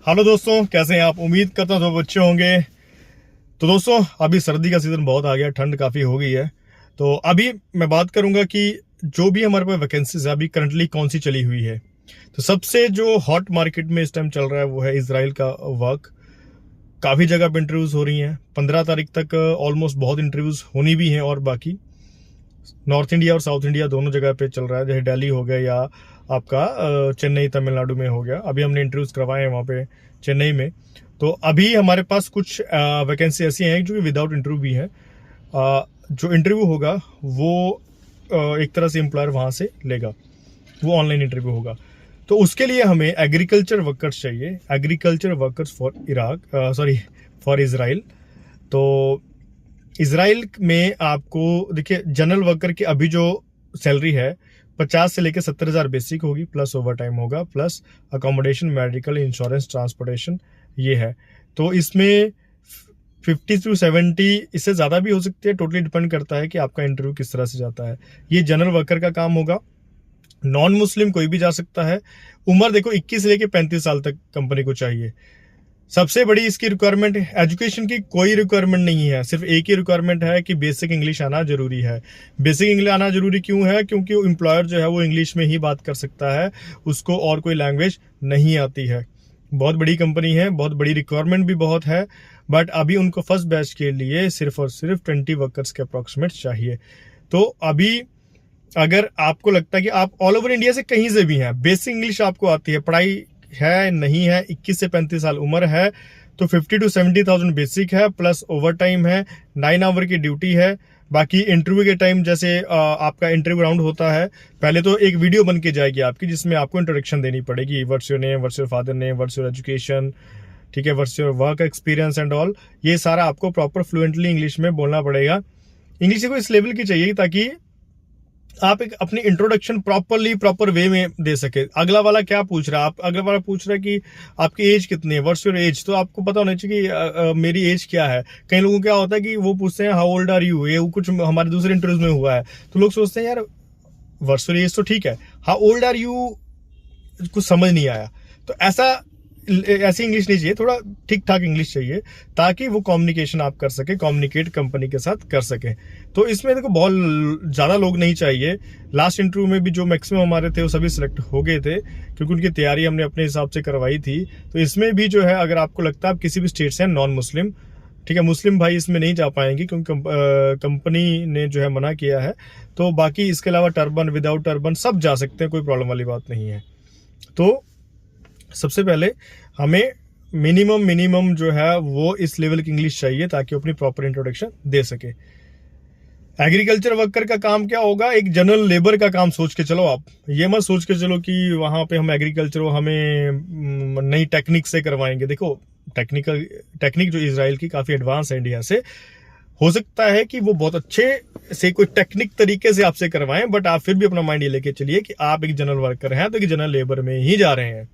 Hello दोस्तों, कैसे हैं आप? उम्मीद करता हूँ सब अच्छे होंगे। तो दोस्तों, अभी सर्दी का सीज़न बहुत आ गया, ठंड काफ़ी हो गई है। तो अभी मैं बात करूंगा कि जो भी हमारे पास वैकेंसीज है अभी करंटली कौन सी चली हुई है। तो सबसे जो हॉट मार्केट में इस टाइम चल रहा है वो है इजराइल का वर्क। काफ़ी जगह पर इंटरव्यूज़ हो रही हैं। 15 तारीख तक ऑलमोस्ट बहुत इंटरव्यूज़ होनी भी हैं और बाकी नॉर्थ इंडिया और साउथ इंडिया दोनों जगह पे चल रहा है। जैसे दिल्ली हो गया या आपका चेन्नई तमिलनाडु में हो गया। अभी हमने इंटरव्यूज करवाए हैं वहाँ पे चेन्नई में। तो अभी हमारे पास कुछ वैकेंसी ऐसी हैं जो कि विदाउट इंटरव्यू भी हैं। जो इंटरव्यू होगा वो एक तरह से एम्प्लॉयर वहाँ से लेगा, वो ऑनलाइन इंटरव्यू होगा। तो उसके लिए हमें एग्रीकल्चर वर्कर्स चाहिए, एग्रीकल्चर वर्कर्स फॉर इजराइल। तो इजराइल में आपको देखिए, जनरल वर्कर की अभी जो सैलरी है 50 से लेकर 70,000 बेसिक होगी, प्लस ओवर टाइम होगा, plus accommodation, medical, insurance, transportation, ये है। तो इसमें 50 to 70, इससे ज़्यादा भी हो सकती है, टोटली डिपेंड करता है कि आपका इंटरव्यू किस तरह से जाता है। ये जनरल वर्कर का काम होगा। नॉन मुस्लिम कोई भी जा सकता है। उम्र देखो 21 से लेकर 35 साल तक कंपनी को चाहिए। सबसे बड़ी इसकी रिक्वायरमेंट, एजुकेशन की कोई रिक्वायरमेंट नहीं है, सिर्फ एक ही रिक्वायरमेंट है कि बेसिक इंग्लिश आना जरूरी है। बेसिक इंग्लिश आना जरूरी क्यों है? क्योंकि एम्प्लॉयर जो है वो इंग्लिश में ही बात कर सकता है, उसको और कोई लैंग्वेज नहीं आती है। बहुत बड़ी कंपनी है, बहुत बड़ी रिक्वायरमेंट भी बहुत है, बट अभी उनको फर्स्ट बैच के लिए सिर्फ और सिर्फ 20 वर्कर्स के अप्रॉक्सीमेट चाहिए। तो अभी अगर आपको लगता है कि आप ऑल ओवर इंडिया से कहीं से भी हैं, बेसिक इंग्लिश आपको आती है, पढ़ाई है नहीं है, 21 से 35 साल उम्र है, तो 50 to 70,000 बेसिक है, प्लस ओवर टाइम है, 9 आवर की ड्यूटी है। बाकी इंटरव्यू के टाइम जैसे आपका इंटरव्यू राउंड होता है, पहले तो एक वीडियो बन के जाएगी आपकी, जिसमें आपको इंट्रोडक्शन देनी पड़ेगी। What's your name, what's your father name, what's your education, ठीक है, what's your work experience and all. ये सारा आपको प्रॉपर फ्लुएंटली इंग्लिश में बोलना पड़ेगा। इंग्लिश को इस लेवल की चाहिए ताकि आप एक अपनी इंट्रोडक्शन प्रॉपर वे में दे सके। अगला वाला क्या पूछ रहा है, अगला वाला पूछ रहा है कि आपकी एज कितनी है, व्हाट्स योर एज, तो आपको पता होना चाहिए कि मेरी एज क्या है। कई लोगों को क्या होता है कि वो पूछते हैं हाउ ओल्ड आर यू, ये कुछ हमारे दूसरे इंटरव्यूज में हुआ है, तो लोग सोचते हैं यार व्हाट्स योर एज तो ठीक है, हाउ ओल्ड आर यू कुछ समझ नहीं आया। तो ऐसी इंग्लिश नहीं चाहिए, थोड़ा ठीक ठाक इंग्लिश चाहिए ताकि वो कम्युनिकेशन आप कर सके, कम्युनिकेट कंपनी के साथ कर सके। तो इसमें देखो बहुत ज़्यादा लोग नहीं चाहिए। लास्ट इंटरव्यू में भी जो मैक्सिमम हमारे थे वो सभी सिलेक्ट हो गए थे, क्योंकि उनकी तैयारी हमने अपने हिसाब से करवाई थी। तो इसमें भी जो है, अगर आपको लगता है आप किसी भी स्टेट से हैं नॉन मुस्लिम, ठीक है, मुस्लिम भाई इसमें नहीं जा पाएंगे क्योंकि कंपनी ने जो है मना किया है। तो बाकी इसके अलावा टर्बन, विदाउट टर्बन सब जा सकते हैं, कोई प्रॉब्लम वाली बात नहीं है। तो सबसे पहले हमें मिनिमम जो है वो इस लेवल की इंग्लिश चाहिए ताकि अपनी प्रॉपर इंट्रोडक्शन दे सके। एग्रीकल्चर वर्कर का काम क्या होगा? एक जनरल लेबर का काम सोच के चलो। आप ये मत सोच के चलो कि वहां पे हम एग्रीकल्चर हमें नई टेक्निक से करवाएंगे। देखो, टेक्निक जो इजराइल की काफी एडवांस है इंडिया से। हो सकता है कि वो बहुत अच्छे से कोई टेक्निक तरीके से आपसे करवाएं, बट आप फिर भी अपना माइंड ये लेके चलिए कि आप एक जनरल वर्कर हैं तो जनरल लेबर में ही जा रहे हैं।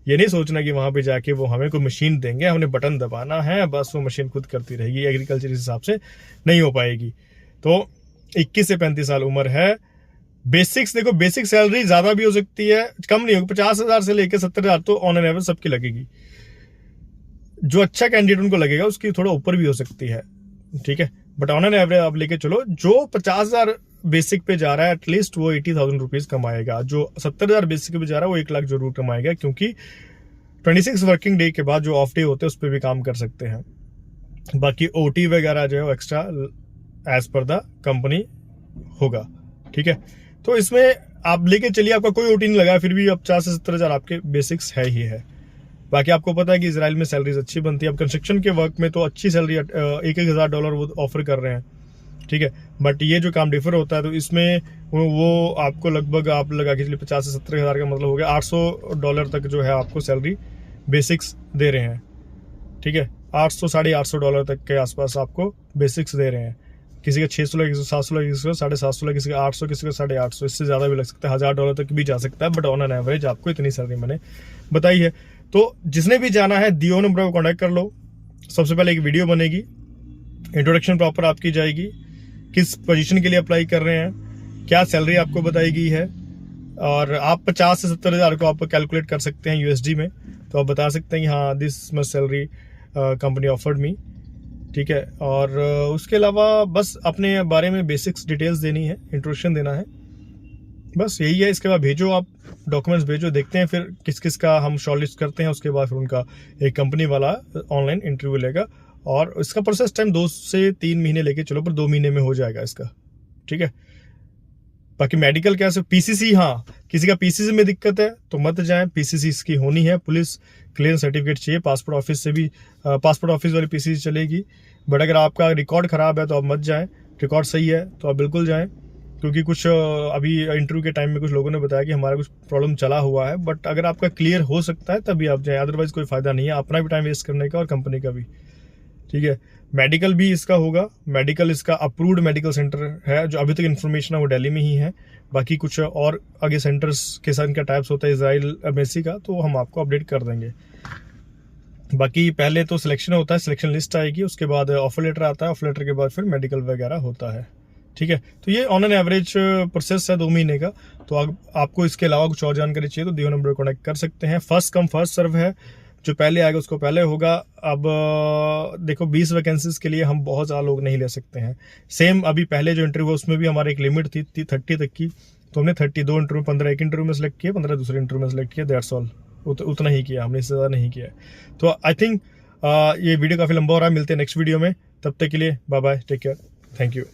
ये नहीं सोचना कि वहां पे जाके वो हमें कोई मशीन देंगे, हमने बटन दबाना है, बस वो मशीन खुद करती रहेगी। एग्रीकल्चर इस हिसाब से नहीं हो पाएगी। तो 21 से 35 साल उम्र है। बेसिक्स देखो, बेसिक सैलरी ज्यादा भी हो सकती है, कम नहीं होगी। 50,000 से लेकर 70,000 तो ऑन एन एवरेज सबकी लगेगी। जो अच्छा कैंडिडेट उनको लगेगा उसकी थोड़ा ऊपर भी हो सकती है, ठीक है, बट ऑन एन एवरेज आप लेके चलो। जो 50,000 बेसिक पे जा रहा है एटलीस्ट वो 80,000 रुपीज कमाएगा। जो 70,000 बेसिक पे जा रहा है वो 1 लाख जरूर कमाएगा, क्योंकि 26 वर्किंग डे के बाद जो ऑफ डे होते हैं उस पर भी काम कर सकते हैं। बाकी ओटी वगैरह जो है वो extra as per the company होगा, ठीक है। तो इसमें आप लेके चलिए, आपका कोई ओटी नहीं लगा, फिर भी अब 50 से 70,000 आपके बेसिक्स है ही है। बाकी आपको पता है कि इजराइल में सैलरीज अच्छी बनती है। अब कंस्ट्रक्शन के वर्क में तो अच्छी सैलरी $1,000 वो ऑफर कर रहे हैं, ठीक है। बट ये जो काम डिफर होता है तो इसमें वो आपको लगभग आप लगा के चलिए 50 से 70,000 का मतलब हो गया $800 तक जो है आपको सैलरी बेसिक्स दे रहे हैं, ठीक है। $800-850 तक के आसपास आपको बेसिक्स दे रहे हैं। किसी का 600, किसी का 700, किसी का 750, किसी का 800, किसी का 850, इससे ज़्यादा भी लग सकता है, $1,000 तक भी जा सकता है, बट ऑन एन एवरेज आपको इतनी सैलरी मैंने बताई है। तो जिसने भी जाना है दियो नंबर को कॉन्टैक्ट कर लो। सबसे पहले एक वीडियो बनेगी, इंट्रोडक्शन प्रॉपर आपकी जाएगी, किस पोजीशन के लिए अप्लाई कर रहे हैं, क्या सैलरी आपको बताई गई है, और आप 50 से 70,000 को आप कैलकुलेट कर सकते हैं यूएसडी में। तो आप बता सकते हैं कि हाँ this much salary company offered me, ठीक है। और उसके अलावा बस अपने बारे में बेसिक्स डिटेल्स देनी है, इंट्रोडक्शन देना है, बस यही है। इसके बाद भेजो, आप डॉक्यूमेंट्स भेजो, देखते हैं फिर किस किस का हम शॉर्टलिस्ट करते हैं। उसके बाद फिर उनका एक कंपनी वाला ऑनलाइन इंटरव्यू लेगा, और इसका प्रोसेस टाइम 2 से 3 महीने लेके चलो, पर 2 महीने में हो जाएगा इसका, ठीक है। बाकी मेडिकल क्या से पीसीसी, हाँ किसी का पीसीसी में दिक्कत है तो मत जाएं, पीसीसी इसकी होनी है, पुलिस क्लियरेंस सर्टिफिकेट चाहिए, पासपोर्ट ऑफिस से भी पासपोर्ट ऑफिस वाली पीसीसी चलेगी। बट अगर आपका रिकॉर्ड ख़राब है तो आप मत जाएं, रिकॉर्ड सही है तो आप बिल्कुल जाएं, क्योंकि कुछ अभी इंटरव्यू के टाइम में कुछ लोगों ने बताया कि हमारा कुछ प्रॉब्लम चला हुआ है। बट अगर आपका क्लियर हो सकता है तभी आप जाएं, अदरवाइज कोई फ़ायदा नहीं है अपना भी टाइम वेस्ट करने का और कंपनी का भी, ठीक है। मेडिकल भी इसका होगा, मेडिकल इसका अप्रूव्ड मेडिकल सेंटर है, जो अभी तक इन्फॉर्मेशन है वो दिल्ली में ही है। बाकी कुछ और आगे सेंटर्स के साथ इनका टाइप्स होता है इजराइल एम्बेसी का, तो हम आपको अपडेट कर देंगे। बाकी पहले तो सिलेक्शन होता है, सिलेक्शन लिस्ट आएगी, उसके बाद ऑफर लेटर आता है, ऑफर लेटर के बाद फिर मेडिकल वगैरह होता है, ठीक है। तो ये ऑन एन एवरेज प्रोसेस है 2 महीने का। तो आपको इसके अलावा कुछ और जानकारी चाहिए तो दिए नंबर पर कॉन्टैक्ट कर सकते हैं। फर्स्ट कम फर्स्ट सर्व है, जो पहले आएगा उसको पहले होगा। अब देखो 20 वैकेंसीज के लिए हम बहुत ज़्यादा लोग नहीं ले सकते हैं। सेम अभी पहले जो इंटरव्यू उसमें भी हमारी एक लिमिट थी 30 तक की, तो हमने 32 इंटरव्यू, 15 एक इंटरव्यू में सेलेक्ट किया, 15 दूसरे इंटरव्यू में सेलेक्ट किया, दैट्स ऑल। उतना ही किया हमने, इससे ज़्यादा नहीं किया। तो आई थिंक ये वीडियो काफ़ी लंबा हो रहा है, मिलते हैं नेक्स्ट वीडियो में, तब तक के लिए bye bye, take care, thank you.